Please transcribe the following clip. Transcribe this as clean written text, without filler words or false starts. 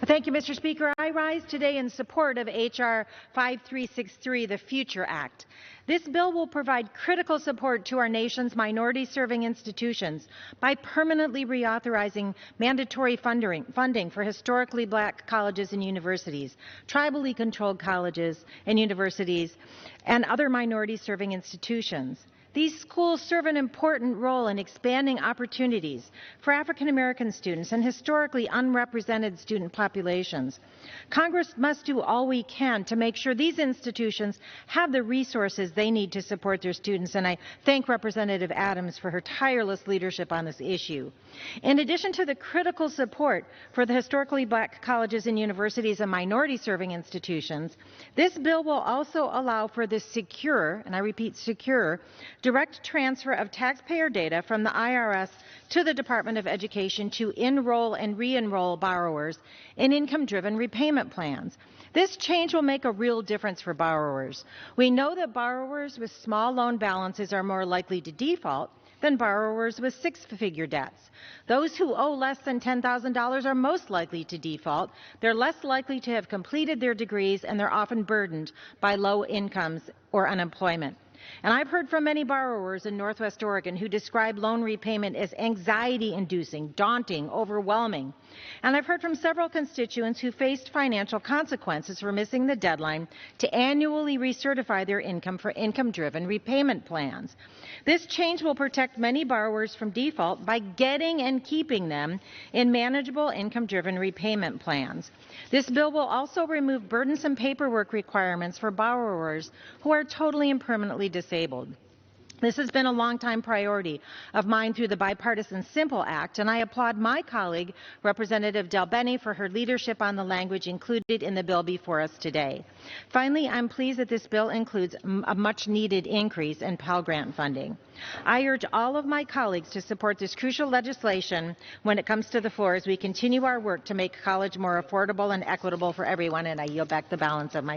Thank you, Mr. Speaker. I rise today in support of H.R. 5363, the Future Act. This bill will provide critical support to our nation's minority-serving institutions by permanently reauthorizing mandatory funding for historically black colleges and universities, tribally controlled colleges and universities, and other minority-serving institutions. These schools serve an important role in expanding opportunities for African American students and historically unrepresented student populations. Congress must do all we can to make sure these institutions have the resources they need to support their students, and I thank Representative Adams for her tireless leadership on this issue. In addition to the critical support for the historically black colleges and universities and minority-serving institutions, this bill will also allow for the secure, and I repeat secure, direct transfer of taxpayer data from the IRS to the Department of Education to enroll and re-enroll borrowers in income-driven repayment plans. This change will make a real difference for borrowers. We know that borrowers with small loan balances are more likely to default than borrowers with six-figure debts. Those who owe less than $10,000 are most likely to default. They're less likely to have completed their degrees, and they're often burdened by low incomes or unemployment. And I've heard from many borrowers in Northwest Oregon who describe loan repayment as anxiety-inducing, daunting, overwhelming. And I've heard from several constituents who faced financial consequences for missing the deadline to annually recertify their income for income-driven repayment plans. This change will protect many borrowers from default by getting and keeping them in manageable income-driven repayment plans. This bill will also remove burdensome paperwork requirements for borrowers who are totally and permanently disabled. This has been a long-time priority of mine through the bipartisan Simple Act, and I applaud my colleague, Representative Del Bene, for her leadership on the language included in the bill before us today. Finally, I'm pleased that this bill includes a much-needed increase in Pell Grant funding. I urge all of my colleagues to support this crucial legislation when it comes to the floor as we continue our work to make college more affordable and equitable for everyone, and I yield back the balance of my time.